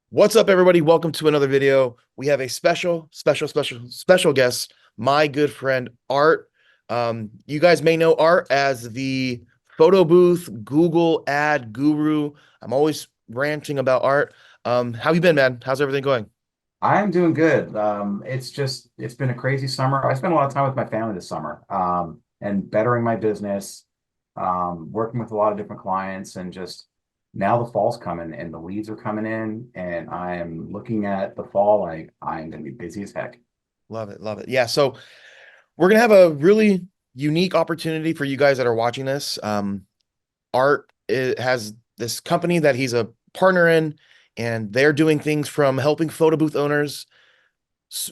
What's up, everybody? Welcome to another video. We have a special guest, my good friend Art. You guys may know Art as the photo booth Google ad guru. I'm always ranting about Art. How you been, man? How's everything going? I'm doing good. It's been a crazy summer. I spent a lot of time with my family this summer, and bettering my business, working with a lot of different clients, and just now the fall's coming and the leads are coming in, and I am looking at the fall like I'm going to be busy as heck. Love it, love it. Yeah, so we're gonna have a really unique opportunity for you guys that are watching this. Has this company that he's a partner in, and they're doing things from helping photo booth owners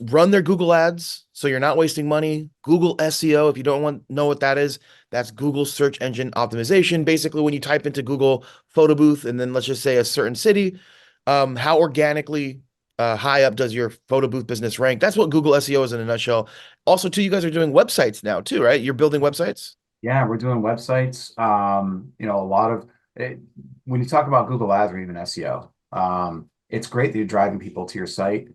run their Google ads so you're not wasting money. Google SEO, if you don't know what that is, that's Google search engine optimization. Basically, when you type into Google photo booth and then let's just say a certain city, how organically high up does your photo booth business rank? That's what Google SEO is in a nutshell. Also, too, you guys are doing websites now too, right? You're building websites. Yeah, we're doing websites. A lot of it, when you talk about Google Ads or even SEO, it's great that you're driving people to your site.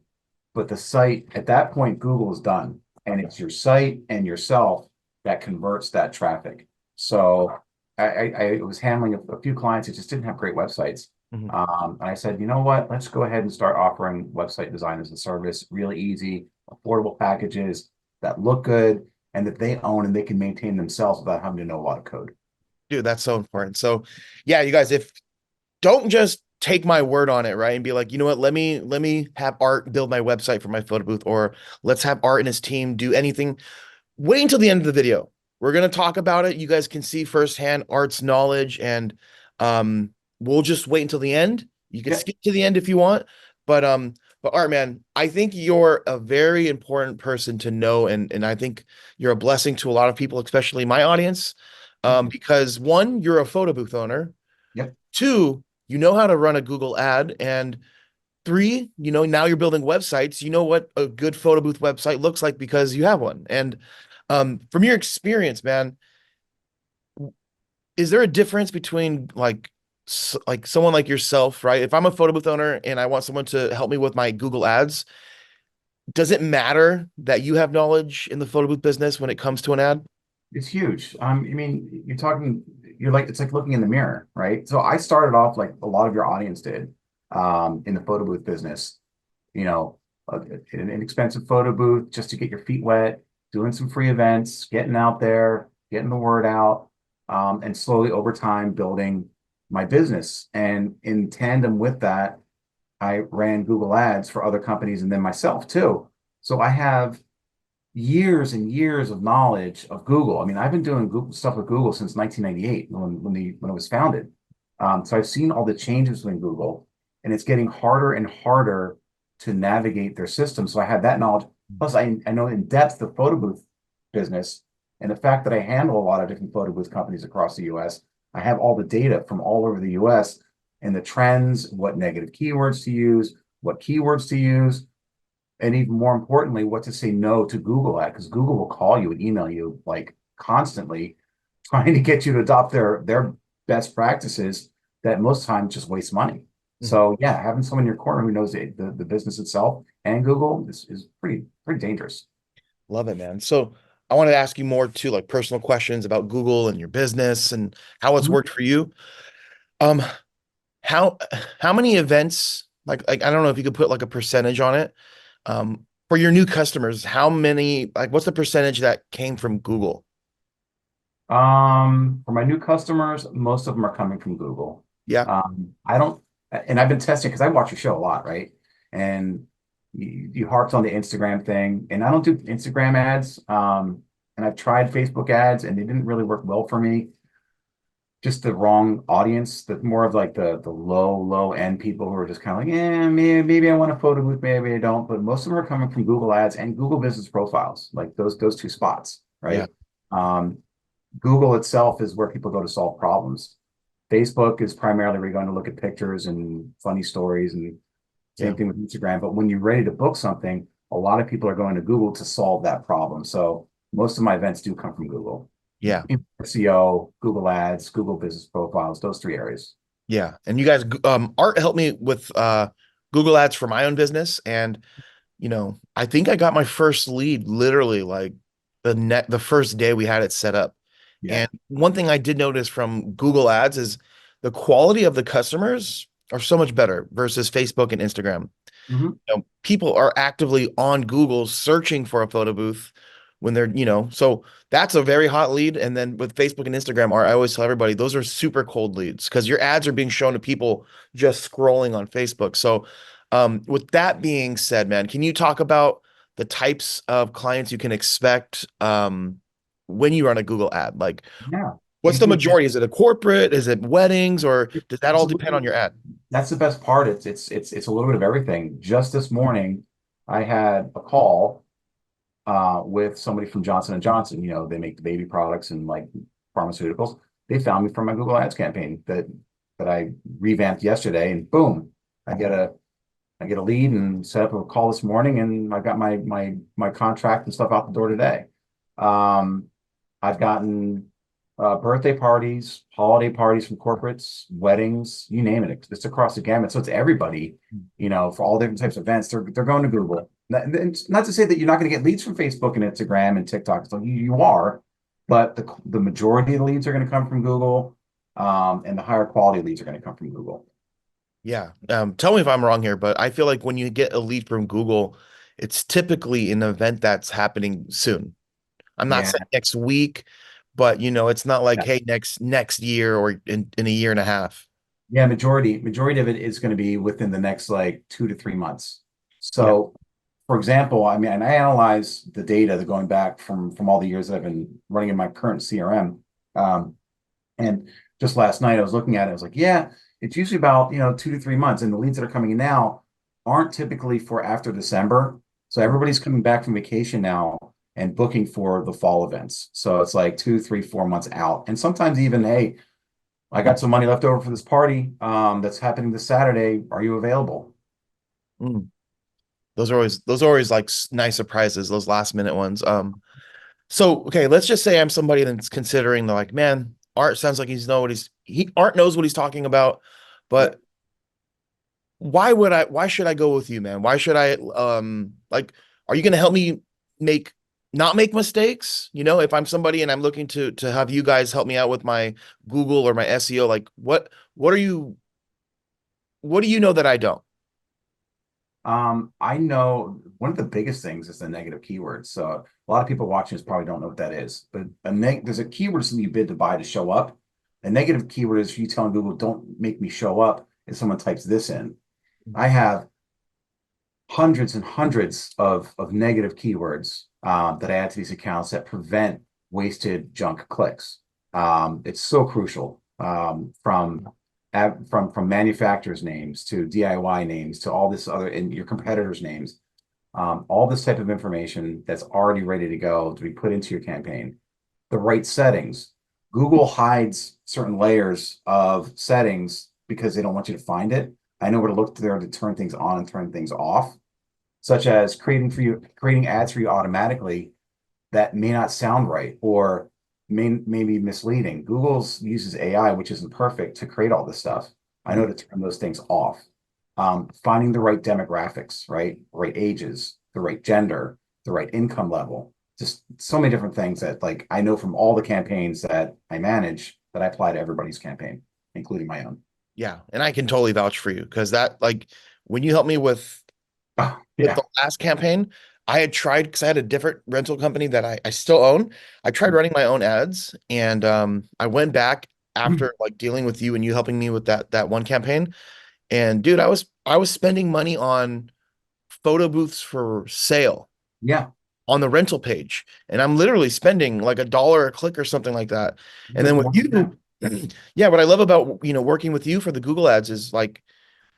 But the site, at that point, Google is done. And it's your site and yourself that converts that traffic. So I was handling a few clients that just didn't have great websites. Mhm. And I said, you know what? Let's go ahead and start offering website design as a service, really easy, affordable packages that look good and that they own and they can maintain themselves without having to know a lot of code. Dude, that's so important. So, yeah, you guys, if don't just take my word on it, right? And be like, you know what, let me have Art build my website for my photo booth, or let's have Art and his team do anything. Wait until the end of the video. We're gonna talk about it. You guys can see firsthand Art's knowledge, and um, we'll just wait until the end. You can Yeah, skip to the end if you want, but Art, man, I think you're a very important person to know, and I think you're a blessing to a lot of people, especially my audience, thank you. because one, you're a photo booth owner. Yep. Two, you know how to run a Google ad. And three, now you're building websites. You know what a good photo booth website looks like because you have one. And from your experience, man, is there a difference between like someone like yourself, right? If I'm a photo booth owner and I want someone to help me with my Google ads, does it matter that you have knowledge in the photo booth business when it comes to an ad? It's huge. You're like, it's like looking in the mirror, right? So I started off like a lot of your audience did, in the photo booth business, you know, an inexpensive photo booth just to get your feet wet, doing some free events, getting out there, getting the word out, and slowly over time building my business. And in tandem with that, I ran Google Ads for other companies and then myself too. So I have years and years of knowledge of Google. I mean, I've been doing Google stuff with Google since 1998 when it was founded. So I've seen all the changes within Google, and it's getting harder and harder to navigate their system. So I have that knowledge. Plus, I know in depth the photo booth business and the fact that I handle a lot of different photo booth companies across the US. I have all the data from all over the US and the trends, what negative keywords to use, what keywords to use, and even more importantly, what to say no to Google at, because Google will call you and email you like constantly trying to get you to adopt their best practices that most times just waste money. Mhm. So yeah, having someone in your corner who knows the business itself and Google is pretty dangerous. Love it, man. So I wanted to ask you more too, like personal questions about Google and your business and how it's Mhm. worked for you. Um, how how many events, like I don't know if you could put like a percentage on it, for your new customers, how many, like what's the percentage that came from Google? For my new customers, most of them are coming from Google. Yeah. I don't, and I've been testing because I watch your show a lot, right? And you harped on the Instagram thing, and I don't do Instagram ads. And I've tried Facebook ads, and they didn't really work well for me. Just the wrong audience, the more of like the low end people who are just kind of like, yeah, maybe I want a photo booth, maybe I don't. But most of them are coming from Google ads and Google business profiles, like those two spots, Yeah. right? Um, Google itself is where people go to solve problems. Facebook is primarily where you're going to look at pictures and funny stories, and Yeah. same thing with Instagram. But when you're ready to book something, a lot of people are going to Google to solve that problem. So most of my events do come from Google. Yeah. SEO, Google Ads, Google Business Profiles, those three areas. Yeah. And you guys, Art helped me with Google Ads for my own business. And, I think I got my first lead literally like the first day we had it set up. Yeah. And one thing I did notice from Google Ads is the quality of the customers are so much better versus Facebook and Instagram. Hmm. People are actively on Google searching for a photo booth when they're, so that's a very hot lead. And then with Facebook and Instagram, I always tell everybody those are super cold leads because your ads are being shown to people just scrolling on Facebook. So, with that being said, man, can you talk about the types of clients you can expect when you run a Google ad? Like, Yeah. what's the majority? Is it a corporate? Is it weddings? Or does that It's all a depend on little, your ad? that's the best part. It's a little bit of everything. Just this morning, I had a call with somebody from Johnson and Johnson. You know, they make the baby products and like pharmaceuticals. They found me from my Google Ads campaign that I revamped yesterday, and boom, I get a I get a lead and set up a call this morning, and I got my contract and stuff out the door today. Um, I've gotten birthday parties, holiday parties from corporates, weddings, you name it. It's across the gamut. So it's everybody, for all different types of events. They're going to Google. It's not to say that you're not going to get leads from Facebook and Instagram and TikTok. So you are, but the majority of the leads are going to come from Google, and the higher quality leads are going to come from Google. Yeah. Tell me if I'm wrong here, but I feel like when you get a lead from Google, it's typically an event that's happening soon. I'm not Yeah. saying next week, but it's not like, hey, next year or in a year and a half. Yeah, majority of it is going to be within the next like 2 to 3 months. Yeah. So, for example, I mean, and I analyze the data that going back from all the years that I've been running in my current CRM. And just last night I was looking at it, I was like, yeah, it's usually about 2 to 3 months, and the leads that are coming in now aren't typically for after December. So everybody's coming back from vacation now and booking for the fall events. So it's like 2, 3, 4 months out, and sometimes even, hey, I got some money left over for this party that's happening this Saturday. Are you available? Mm. Those are always like nice surprises, those last minute ones. So okay, let's just say I'm somebody that's considering the like, man, Art sounds like Art knows what he's talking about, Yep. but why should I go with you, man? Why should I like are you gonna help me make not make mistakes? If I'm somebody and I'm looking to have you guys help me out with my Google or my SEO, like what do you know that I don't? I know one of the biggest things is the negative keywords. So a lot of people watching this probably don't know what that is, but there's a keyword something you bid to buy to show up. A negative keyword is you telling Google, don't make me show up if someone types this in. I have hundreds and hundreds of negative keywords that I add to these accounts that prevent wasted junk clicks. It's so crucial, from manufacturers' names to DIY names to all this other and your competitors' names. All this type of information that's already ready to go to be put into your campaign. The right settings. Google hides certain layers of settings because they don't want you to find it. I know where to look there to turn things on and turn things off, such as creating ads for you automatically that may not sound right or may be misleading. Google's uses AI, which isn't perfect, to create all this stuff. I know to turn those things off. Finding the right demographics, right ages, the right gender, the right income level. Just so many different things that like I know from all the campaigns that I manage that I apply to everybody's campaign, including my own. Yeah, and I can totally vouch for you because that like when you helped me Oh, with yeah. the last campaign, I had tried because I had a different rental company that I still own. I tried running my own ads and I went back after like dealing with you and you helping me with that one campaign. And dude, I was spending money on photo booths for sale Yeah. on the rental page. And I'm literally spending like $1 a click or something like that. And Like then with more than that. you, yeah, what I love about working with you for the Google ads is like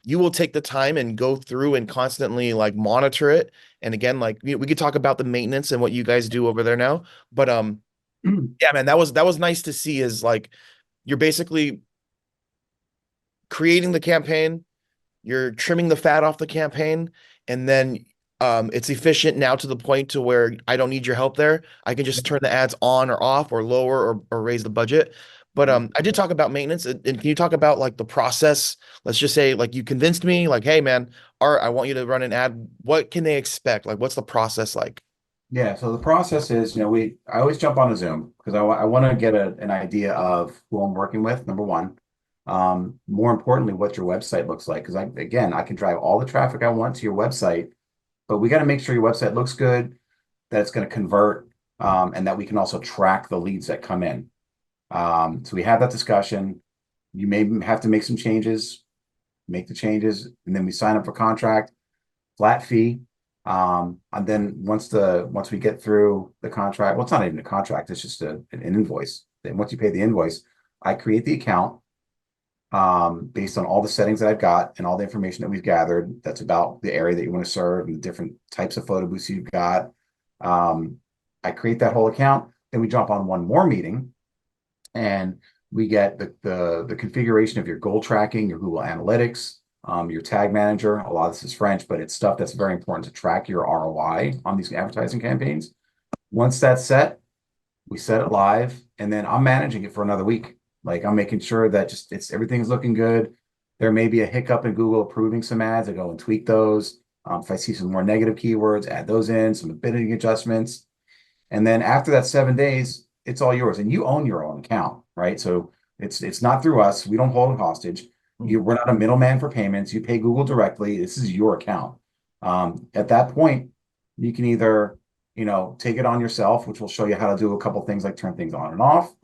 you will take the time and go through and constantly like monitor it. And again, like we could talk about the maintenance and what you guys do over there now. But yeah, man, that was nice to see is like you're basically creating the campaign, you're trimming the fat off the campaign, and then it's efficient now to the point to where I don't need your help there. I can just turn the ads on or off or lower or raise the budget. But I did talk about maintenance, and can you talk about like the process? Let's just say like you convinced me, like, hey man, Art, I want you to run an ad. What can they expect? Like, what's the process like? Yeah, so the process is, I always jump on a Zoom because I want to get an idea of who I'm working with, number one. More importantly, what your website looks like. Because I can drive all the traffic I want to your website, but we got to make sure your website looks good, that it's going to convert, and that we can also track the leads that come in. So we have that discussion. You may have to make some changes, make the changes, and then we sign up for contract, flat fee. And then once we get through the contract, well, it's not even a contract, it's just an invoice. Then once you pay the invoice, I create the account based on all the settings that I've got and all the information that we've gathered that's about the area that you want to serve and the different types of photo booths you've got. I create that whole account, then we jump on one more meeting and we get the configuration of your goal tracking, your Google Analytics, your tag manager. A lot of this is French, but it's stuff that's very important to track your ROI on these advertising campaigns. Once that's set, we set it live, and then I'm managing it for another week. Like I'm making sure that just everything's looking good. There may be a hiccup in Google approving some ads. I go and tweak those. If I see some more negative keywords, add those in, some bidding adjustments. And then after that 7 days, it's all yours. And you own your own account, right? So it's not through us. We don't hold it hostage. We're not a middleman for payments. You pay Google directly. This is your account. At that point, you can either, take it on yourself, which will show you how to do a couple things like turn things on and off,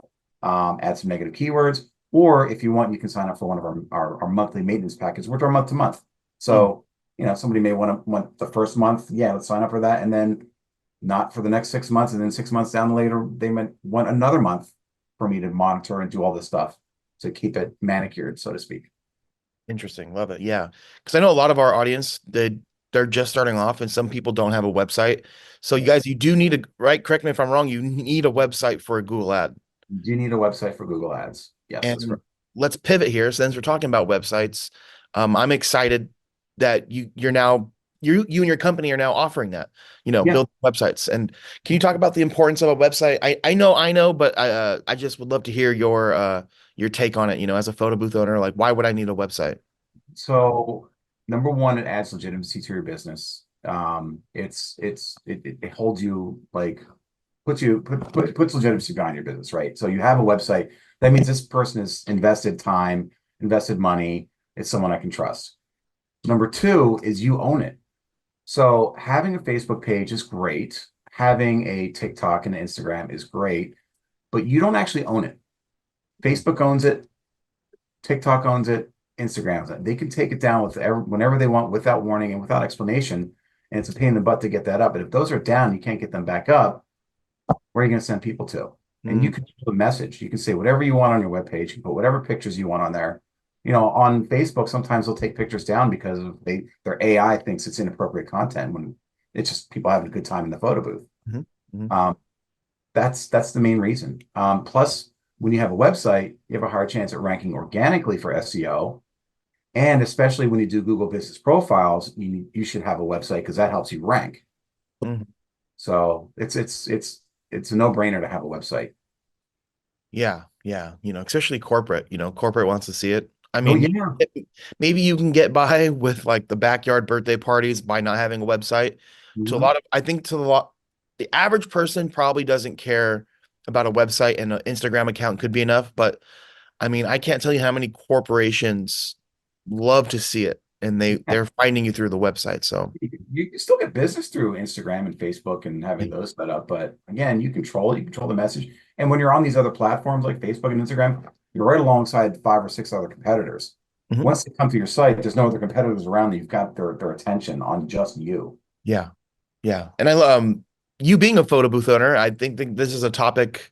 add some negative keywords, or if you want, you can sign up for one of our monthly maintenance packages, which are month to month. So, somebody may want the first month, yeah, let's sign up for that, and then not for the next 6 months, and then 6 months down the later, they might want another month for me to monitor and do all this stuff to keep it manicured, so to speak. Interesting. Love it. Yeah. Because I know a lot of our audience, they're just starting off and some people don't have a website. So you Yes. guys, you do need a, right? Correct me if I'm wrong. You need a website for a Google ad. You do need a website for Google Ads. Yes, that's And correct. let's pivot here. Since we're talking about websites, I'm excited that you're now you and your company are now offering that, Yeah. build websites. And can you talk about the importance of a website? I know, but I just would love to hear your take on it, as a photo booth owner, like why would I need a website? So number one, it adds legitimacy to your business. It holds you like puts legitimacy behind your business, right? So you have a website. That means this person has invested time, invested money. It's someone I can trust. Number two is you own it. So having a Facebook page is great. Having a TikTok and Instagram is great, but you don't actually own it. Facebook owns it. TikTok owns it. Instagram owns it. They can take it down whenever they want without warning and without explanation. And it's a pain in the butt to get that up. But if those are down, you can't get them back up. Where are you going to send people to? And you Mm, can do a message. You can say whatever you want on your webpage. You can put whatever pictures you want on there. On Facebook, sometimes they'll take pictures down because their AI thinks it's inappropriate content when it's just people having a good time in the photo booth. mhm, mhm. Um, that's the main reason. Plus, when you have a website, you have a higher chance at ranking organically for SEO. And especially when you do Google Business Profiles, you should have a website because that helps you rank. Mhm. So it's a no-brainer to have a website. Yeah, yeah, especially corporate, corporate wants to see it. I Oh mean, yeah. maybe you can get by with like the backyard birthday parties by not having a website. To a Mhm. lot of, I think to the average person probably doesn't care about a website, and an Instagram account could be enough. But I mean, I can't tell you how many corporations love to see it, and they're finding you through the website. So You can still get business through Instagram and Facebook and having yeah. those set up, but again, you control the message. And when you're on these other platforms like Facebook and Instagram, you're right alongside 5 or 6 other competitors. Mhm. Once they come to your site, there's no other competitors around that you've got their attention on just you. Yeah, yeah, and you being a photo booth owner, I think this is a topic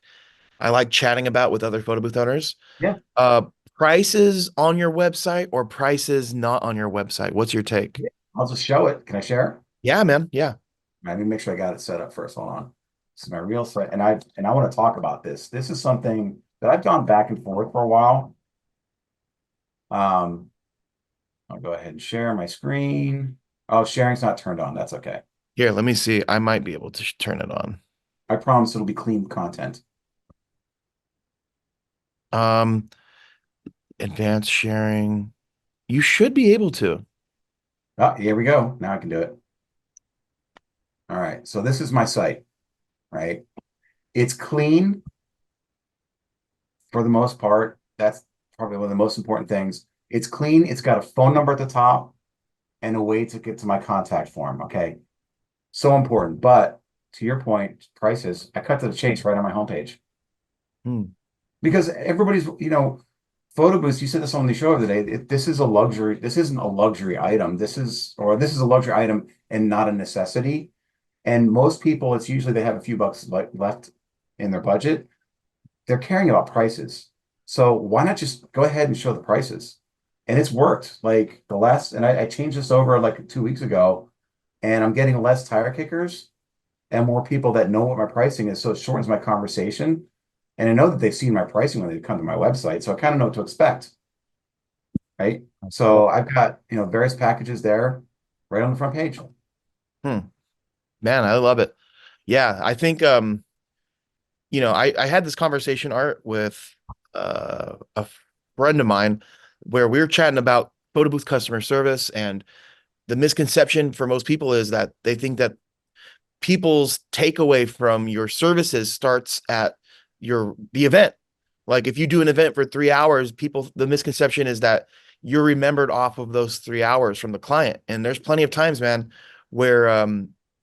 I like chatting about with other photo booth owners. Yeah, Uh, Prices on your website or prices not on your website? What's your take? yeah. I'll just show it. Can I share? Yeah, man. Yeah. Let me make sure I got it set up first. Hold on. This is my real site, and I want to talk about this. This is something that I've gone back and forth for a while. Um, I'll go ahead and share my screen. Oh, sharing's not turned on. That's okay. Here, let me see. I might be able to turn it on. I promise it'll be clean content. Um, advanced sharing. You should be able to. Oh, here we go. Now I can do it. All right. So this is my site, right? It's clean for the most part. That's probably one of the most important things. It's clean. It's got a phone number at the top and a way to get to my contact form. Okay. So important. But to your point, prices, I cut to the chase right on my homepage Hmm. because everybody's, photo booths. You said this on the show the other day. This is a luxury. This isn't a luxury item. This is a luxury item and not a necessity. And most people, it's usually they have a few bucks left in their budget. They're caring about prices. So why not just go ahead and show the prices? And it's worked. Like and I changed this over like 2 weeks ago, and I'm getting less tire kickers and more people that know what my pricing is. So it shortens my conversation. And I know that they've seen my pricing when they come to my website. So I kind of know what to expect, right? So I've got, various packages there right on the front page. Hmm. Man, I love it. Yeah, I think I had this conversation, Art, with a friend of mine where we were chatting about photo booth customer service, and the misconception for most people is that they think that people's takeaway from your services starts at the event. Like if you do an event for 3 hours, the misconception is that you're remembered off of those 3 hours from the client. And there's plenty of times, man, where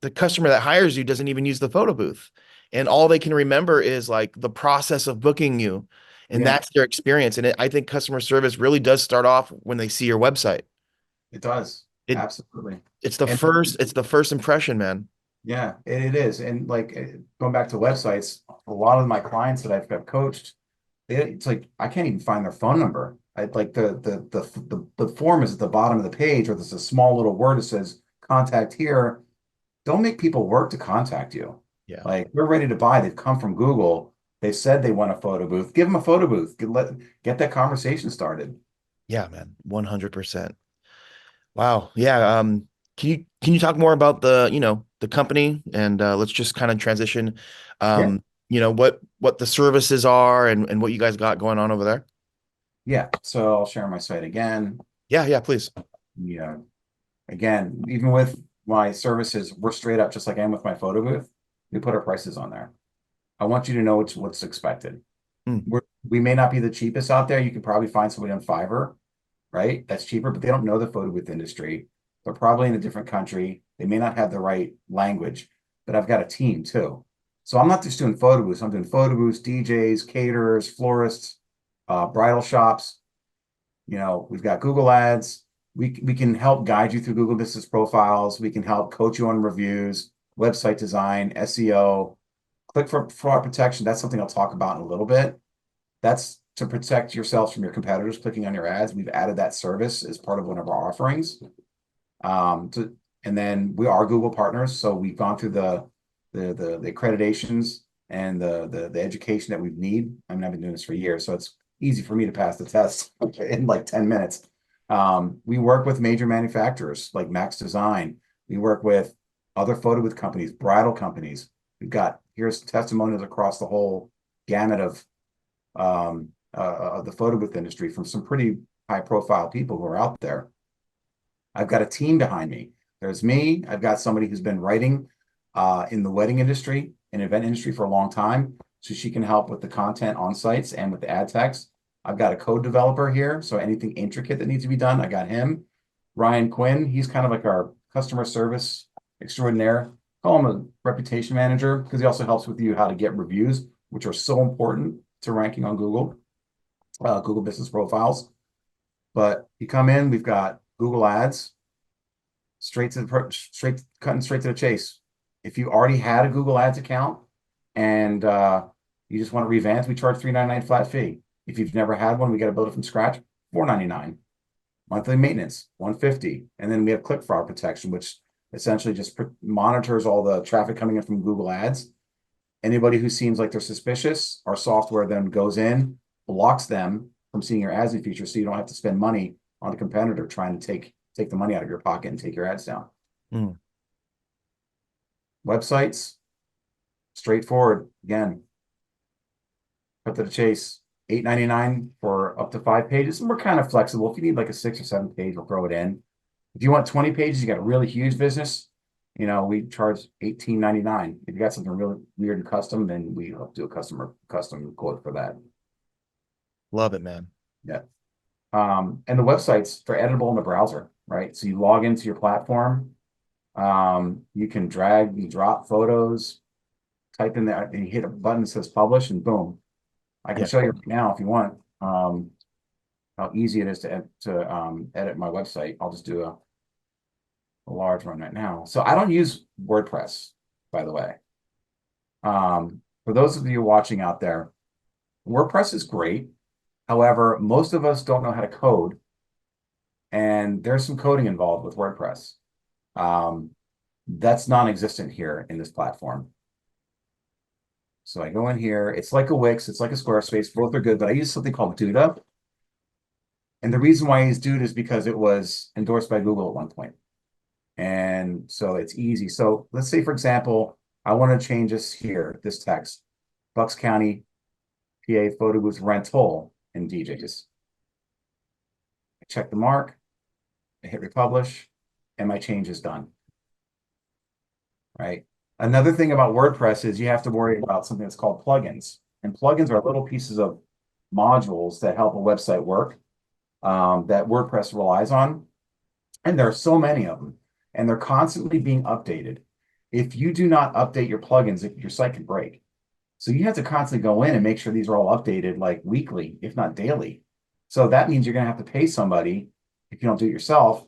the customer that hires you doesn't even use the photo booth. And all they can remember is like the process of booking you. And Yeah, that's their experience. And I think customer service really does start off when they see your website. it does. It Absolutely. And it's the first impression, man. yeah, it is. And like going back to websites, a lot of my clients that I've got coached, it's like I can't even find their phone number. I like the form is at the bottom of the page, or there's a small little word that says contact here. Don't make people work to contact you. Yeah. Like they're ready to buy. They've come from Google. They said they want a photo booth. Give them a photo booth. Get that conversation started. Yeah, man. 100%. Wow. Yeah. Can you talk more about the company, and let's just kind of transition, Yeah. what the services are, and what you guys got going on over there? Yeah. So I'll share my site again. Yeah, yeah, please. Yeah. Again, even with my services, we're straight up just like I am with my photo booth. We put our prices on there. I want you to know what's expected. Hmm. We may not be the cheapest out there. You can probably find somebody on Fiverr, right? That's cheaper, but they don't know the photo booth industry. They're probably in a different country. They may not have the right language, but I've got a team too. So I'm not just doing photo booths. I'm doing photo booths, DJs, caterers, florists, bridal shops. We've got Google Ads. We can help guide you through Google Business Profiles. We can help coach you on reviews, website design, SEO, click for fraud protection. That's something I'll talk about in a little bit. That's to protect yourselves from your competitors clicking on your ads. We've added that service as part of one of our offerings. And then we are Google partners, so we've gone through the accreditations and the education that we need. I mean, I've been doing this for years, so it's easy for me to pass the test in like 10 minutes. We work with major manufacturers like Max Design. We work with other photo booth companies, bridal companies. Here's testimonials across the whole gamut of the photo booth industry from some pretty high profile people who are out there. I've got a team behind me. There's me. I've got somebody who's been writing in the wedding industry and event industry for a long time. So she can help with the content on sites and with the ad text. I've got a code developer here. So anything intricate that needs to be done, I got him. Ryan Quinn, he's kind of like our customer service extraordinaire. Call him a reputation manager because he also helps with you how to get reviews, which are so important to ranking on Google Business Profiles. But you come in, we've got Google Ads, straight to the chase. If you already had a Google Ads account and you just want to revamp, we charge $3.99 flat fee. If you've never had one, we got to build it from scratch, $4.99. Monthly maintenance, $150. And then we have click fraud protection, which essentially just monitors all the traffic coming in from Google Ads. Anybody who seems like they're suspicious, our software then goes in, blocks them from seeing your ads in future, so you don't have to spend money on a competitor trying to take the money out of your pocket and take your ads down. Hmm. Websites, straightforward. Again, cut to the chase. $8.99 for up to 5 pages. And we're kind of flexible. If you need like a 6 or 7 page, we'll throw it in. If you want 20 pages, you got a really huge business, we charge $18.99. If you got something really weird and custom, then we'll do a custom quote for that. Love it, man. Yeah. And the websites are editable in the browser, right? So you log into your platform. You can drag and drop photos, type in that, and you hit a button that says publish, and boom. I can Yeah. show you right now if you want how easy it is to edit my website. I'll just do a large one right now. So I don't use WordPress, by the way. For those of you watching out there, WordPress is great. However, most of us don't know how to code, and there's some coding involved with WordPress. That's non-existent here in this platform. So I go in here. It's like a Wix. It's like a Squarespace. Both are good, but I use something called Duda. And the reason why I use Duda is because it was endorsed by Google at one point. And so it's easy. So let's say, for example, I want to change this here, this text, Bucks County, PA photo booth rental in DJs. I check the mark, I hit republish, and my change is done. Right. Another thing about WordPress is you have to worry about something that's called plugins. And plugins are little pieces of modules that help a website work that WordPress relies on. And there are so many of them, and they're constantly being updated. If you do not update your plugins, your site can break. So you have to constantly go in and make sure these are all updated like weekly, if not daily. So that means you're going to have to pay somebody, if you don't do it yourself,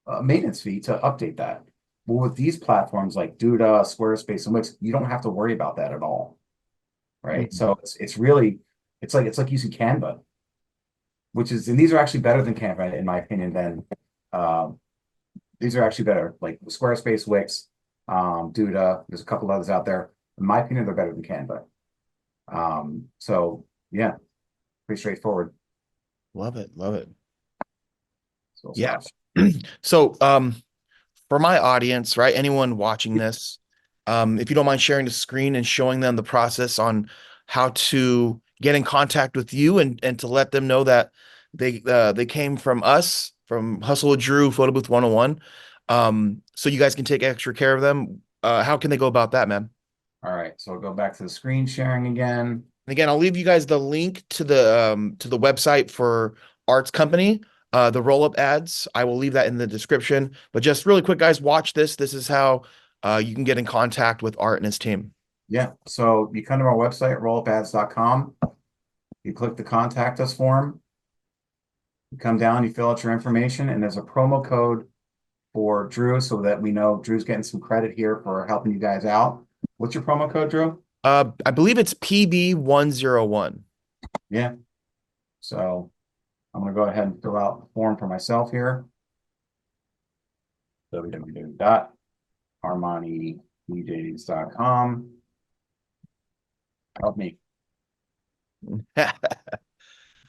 a maintenance fee to update that. Well, with these platforms like Duda, Squarespace, and Wix, you don't have to worry about that at all, right? So it's really it's like using Canva, and these are actually better than Canva in my opinion. These are actually better, like Squarespace, Wix, Duda. There's a couple others out there. In my opinion, they're better than Canva. So yeah, pretty straightforward. Love it. Love it. So Yeah. So, for my audience, right? Anyone watching this, if you don't mind sharing the screen and showing them the process on how to get in contact with you and to let them know that they came from us, from Hustle with Drew, Photo Booth 101. So you guys can take extra care of them. How can they go about that, man? All right, so I'll go back to the screen sharing again. And again, I'll leave you guys the link to the website for Art's company. The roll-up ads, I will leave that in the description. But just really quick, guys, watch this. This is how you can get in contact with Art and his team. Yeah, so you come to our website, rollupads.com. You click the contact us form. You come down, you fill out your information, and there's a promo code for Drew so that we know Drew's getting some credit here for helping you guys out. What's your promo code, Drew? I believe it's PB101. Yeah. So I'm going to go ahead and fill out the form for myself here. www.armanidjs.com. Help me. I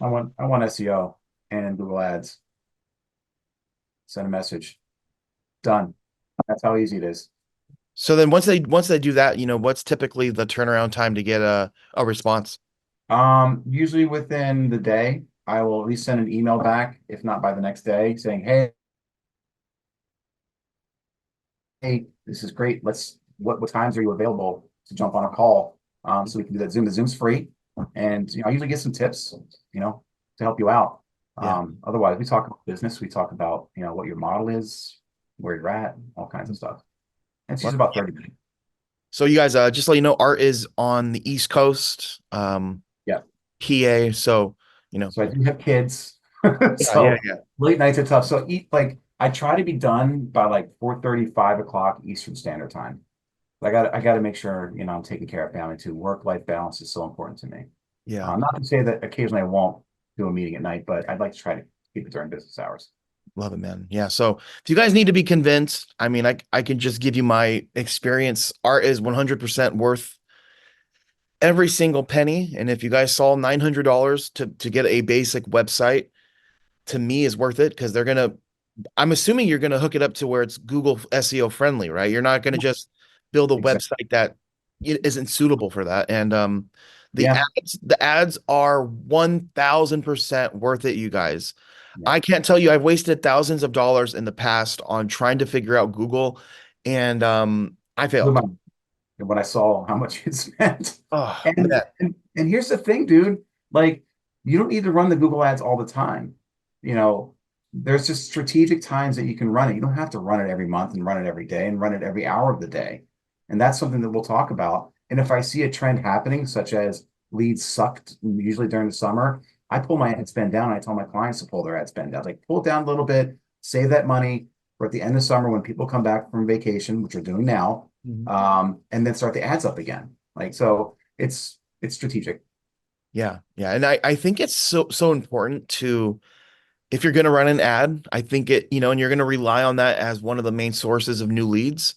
want SEO and Google Ads. Send a message. Done. That's how easy it is. So then once they do that, what's typically the turnaround time to get a response? Usually within the day, I will at least send an email back, if not by the next day, saying, hey, this is great. What times are you available to jump on a call? So we can do that Zoom. The Zoom's free. And I usually get some tips, to help you out. Yeah. Otherwise we talk about business, we talk about, what your model is, where you're at, all kinds of stuff. And it's usually about 30 minutes. So you guys, just let you know, Art is on the East Coast. Yeah. PA. So, So I do have kids. Yeah. Late nights are tough. So I try to be done by like 4:30, 5 o'clock Eastern Standard Time. I got to make sure, I'm taking care of family too. Work-life balance is so important to me. Yeah. Not to say that occasionally I won't do a meeting at night, but I'd like to try to keep it during business hours. Love it, man. Yeah. So if you guys need to be convinced, I mean, I can just give you my experience. Art is 100% worth every single penny. And if you guys saw $900 to get a basic website, to me is worth it because I'm assuming you're going to hook it up to where it's Google SEO friendly, right? You're not going to just build a Exactly. website that isn't suitable for that. And Yeah. The ads are 1000% worth it, you guys. Yeah. I can't tell you, I've wasted thousands of dollars in the past on trying to figure out Google, and I Blew my failed. when I saw how much you'd spent. Oh And, man. and here's the thing, dude. Like, you don't need to run the Google ads all the time. You know, there's just strategic times that you can run it. You don't have to run it every month and run it every day and run it every hour of the day. And that's something that we'll talk about. And if I see a trend happening, such as leads sucked, usually during the summer, I pull my ad spend down. I tell my clients to pull their ad spend down. Like, pull it down a little bit, save that money for at the end of summer when people come back from vacation, which we're doing now, Mhm. and then start the ads up again. Like, so it's strategic. Yeah, yeah. And I think it's so important to, if you're going to run an ad, I think it, and you're going to rely on that as one of the main sources of new leads.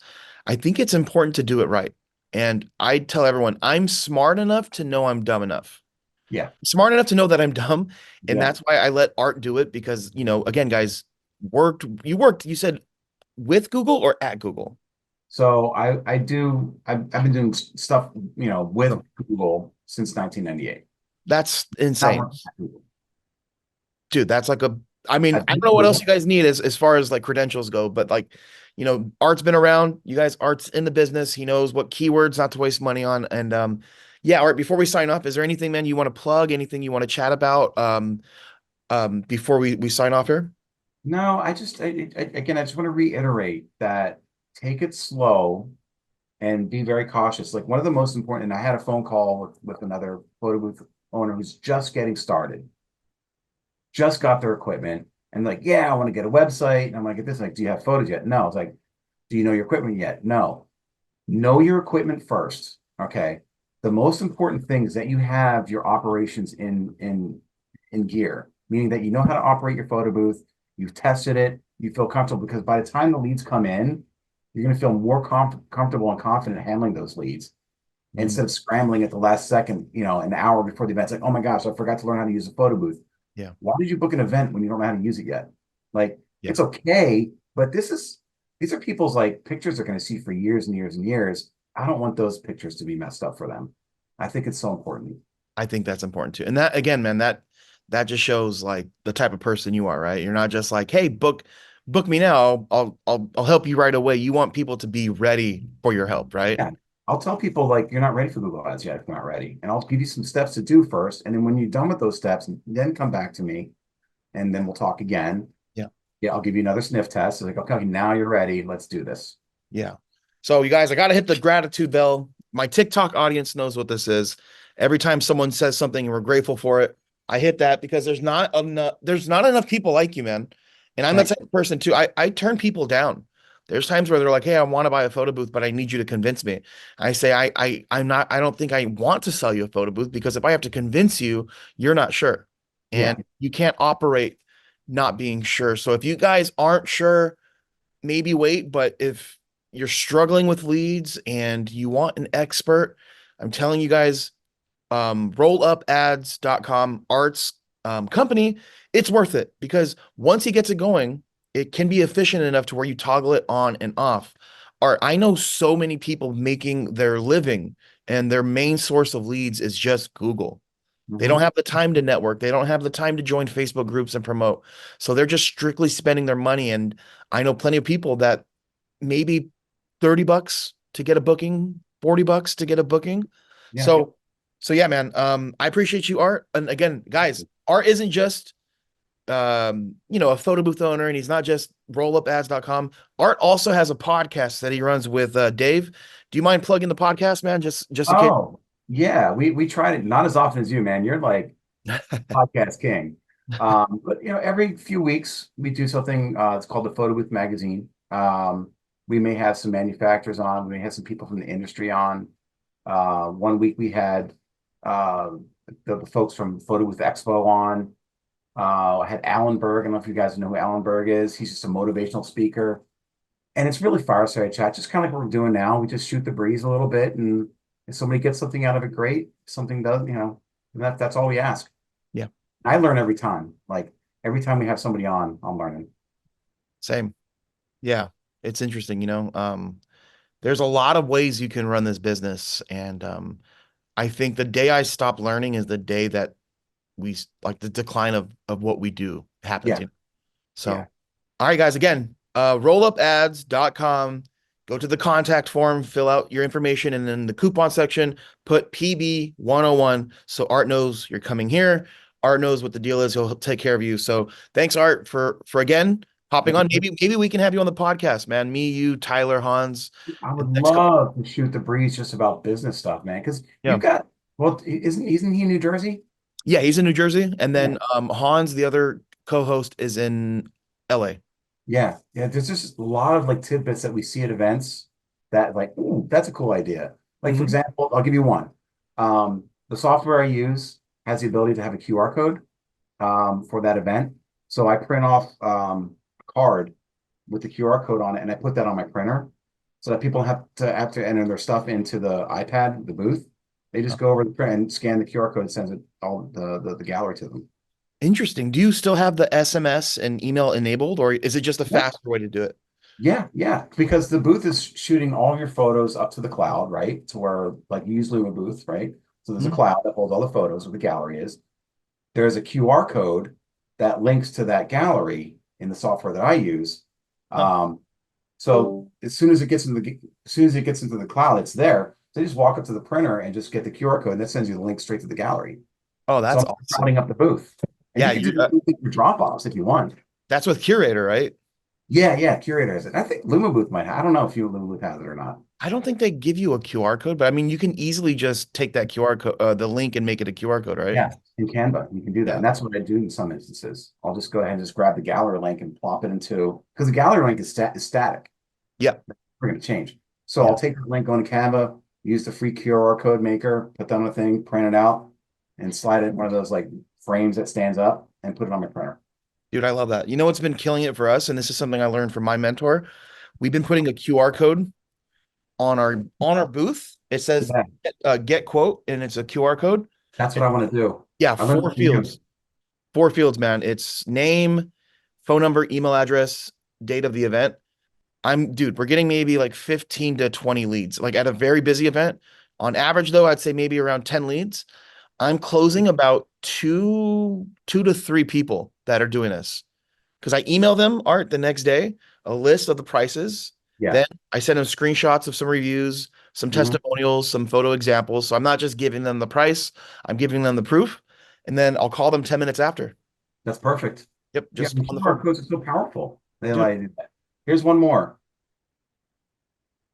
I think it's important to do it right. And I tell everyone, I'm smart enough to know I'm dumb enough. Yeah. Smart enough to know that I'm dumb. And Yeah. that's why I let Art do it because, again, guys, you worked, you said with Google or at Google? So I've been doing stuff, with So Google since 1998. that's Not insane. working at Google. Dude, that's like I mean, I've I been don't at know what else you Google. guys need as far as like credentials go, but like, Art's been around. You guys, Art's in the business. He knows what keywords not to waste money on. And yeah, Art, before we sign off, is there anything, man, you want to plug, anything you want to chat about before we sign off here? No, again, I just want to reiterate that take it slow and be very cautious. Like, one of the most important, and I had a phone call with another photo booth owner who's just getting started, just got their equipment, and like, yeah, I want to get a website. And I'm like, get this, like, do you have photos yet? No. It's like, do you know your equipment yet? No. Know your equipment first. Okay. The most important thing is that you have your operations in gear, meaning that you know how to operate your photo booth, you've tested it, you feel comfortable, because by the time the leads come in, you're going to feel more comfortable and confident handling those leads Mm, instead of scrambling at the last second, an hour before the event. It's like, oh my gosh, I forgot to learn how to use a photo booth. yeah, Why did you book an event when you don't know how to use it yet? Like, yeah. it's okay, but these are people's, like, pictures they're going to see for years and years and years. I don't want those pictures to be messed up for them. I think it's so important. I think that's important too. And that again, man, that just shows like the type of person you are, right? You're not just like, hey, book me now. I'll help you right away. You want people to be ready for your help, right? Yeah. I'll tell people, like, you're not ready for Google Ads yet if you're not ready. And I'll give you some steps to do first. And then when you're done with those steps, then come back to me and then we'll talk again. Yeah. Yeah, I'll give you another sniff test. It's like, okay, now you're ready. Let's do this. Yeah. So you guys, I gotta hit the gratitude bell. My TikTok audience knows what this is. Every time someone says something and we're grateful for it, I hit that because there's not enough people like you, man. And I'm that Thank type of person too. I turn people down. There's times where they're like, "Hey, I want to buy a photo booth, but I need you to convince me." I say, I don't think I want to sell you a photo booth because if I have to convince you, you're not sure. Yeah. And you can't operate not being sure. So if you guys aren't sure, maybe wait. But if you're struggling with leads and you want an expert, I'm telling you guys, rollupads.com, Art's company, it's worth it because once he gets it going, it can be efficient enough to where you toggle it on and off. Art, I know so many people making their living and their main source of leads is just Google. They don't Hmm. have the time to network. They don't have the time to join Facebook groups and promote. So they're just strictly spending their money. And I know plenty of people that maybe $30 to get a booking, $40 to get a booking. Yeah. So yeah, man. I appreciate you, Art. And again, guys, Art isn't just a photo booth owner and he's not just rollupads.com. Art also has a podcast that he runs with Dave. Do you mind plugging the podcast, man? Just in case. Oh, yeah. We tried it, not as often as you, man. You're like podcast king. But every few weeks we do something. It's called the Photo Booth Magazine. We may have some manufacturers on. We may have some people from the industry on. One week we had uh, the folks from Photo Booth Expo on. I had Alan Berg. I don't know if you guys know who Alan Berg is. He's just a motivational speaker. And it's really fireside chat, just kind of like what we're doing now. We just shoot the breeze a little bit. And if somebody gets something out of it, great. If something does, that's all we ask. Yeah, I learn every time. Like, every time we have somebody on, I'm learning. same. Yeah, it's interesting, there's a lot of ways you can run this business and I think the day I stop learning is the day that like the decline of what we do happens, Yeah, you know. yeah. So, all right, guys, again, rollupads.com. Go to the contact form, fill out your information, and then the coupon section, put PB101 so Art knows you're coming here. Art knows what the deal is. He'll take care of you. So thanks, Art, for again hopping on. Maybe we can have you on the podcast, man. Me, you, Tyler, Hans, I in would the next couple. love to shoot the breeze just about business stuff, man. Because you've Yeah. got, well, isn't he in New Jersey? Yeah, he's in New Jersey. And Yeah. then Hans, the other co-host, is in LA. Yeah, yeah. There's just a lot of like tidbits that we see at events that like, ooh, that's a cool idea. Like for Mhm. example, I'll give you one. The software I use has the ability to have a QR code for that event. So I print off a card with the QR code on it, and I put that on my printer so that people have to enter their stuff into the iPad, the booth. They just go over the print and scan the QR code, and sends it all the gallery to them. Interesting. Do you still have the SMS and email enabled, or is it just a Yeah. faster way to do it? Yeah, yeah, because the booth is shooting all of your photos up to the cloud, right? To where like you use Luma Booth, right? So there's a Mhm. cloud that holds all the photos where the gallery is. There's a QR code that links to that gallery in the software that I use. Huh. So as soon as it gets into the cloud, it's there. So you just walk up to the printer and just get the QR code, and that sends you the link straight to the gallery. Oh, So that's I'm awesome. crowding up the booth, and Yeah, you can do the same thing for Dropbox if you want. that's with Curator, right? Yeah, yeah, Curator has it. I think Luma Booth might have. I don't know if you Luma Booth has it or not. I don't think they give you a QR code, but I mean, you can easily just take that QR code, the link, and make it a QR code, right? Yeah, in Canva, you can do that. Yeah. And that's what I do in some instances. I'll just go ahead and just grab the gallery link and plop it into, because the gallery link is static. Yeah. We're going to change. So Yeah. I'll take the link on Canva, use the free QR code maker, put that on a thing, print it out, and slide it in one of those like frames that stands up and put it on my printer. Dude, I love that. You know what's been killing it for us, and this is something I learned from my mentor. We've been putting a QR code on our booth. It says Yeah, get quote, and it's a QR code. that's what And I want to do. yeah, I learned four that from you. fields. Four fields, man. It's name, phone number, email address, date of the event. Dude, we're getting maybe like 15 to 20 leads. Like at a very busy event. On average, though, I'd say maybe around 10 leads. I'm closing about two to three people that are doing this. Because I email them, Art, the next day, a list of the prices. Yeah. Then I send them screenshots of some reviews, some Mhm. testimonials, some photo examples. So I'm not just giving them the price, I'm giving them the proof. And then I'll call them 10 minutes after. That's perfect. Yep, Yeah, just the on the QR phone. codes are so powerful. They Dude, like, here's one more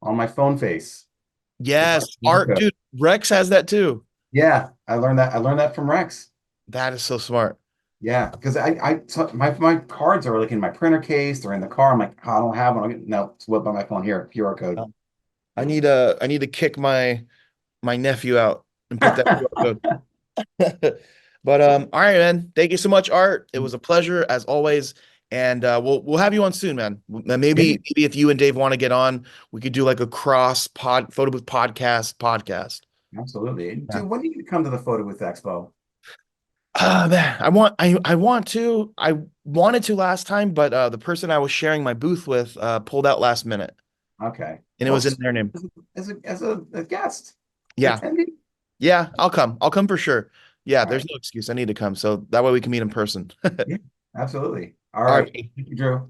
on my phone face. It's yes, like QR Art, code. dude, Rex has that too. Yeah, I learned that. I learned that from Rex. That is so smart. Yeah, because my cards are like in my printer case. They're in the car. I'm like, oh, I don't have one. No, it's what by my phone here. QR code. Um, I need to kick my nephew out and put that QR code. But all right, man. Thank you so much, Art. It was a pleasure as always. And we'll have you on soon, man. Yeah, Maybe if you and Dave want to get on, we could do like a cross photo booth podcast. absolutely. Yeah. Dude, when are you gonna come to the Photo Booth Expo? Man, I wanted to last time, but the person I was sharing my booth with pulled out last minute, Okay. and it Well, was in just their name. as a guest, Yeah, attendee. yeah, I'll come. I'll come for sure. Yeah, All there's right. no excuse. I need to come, so that way we can meet in person. Yeah, absolutely. All All right. right. Thank you, Drew.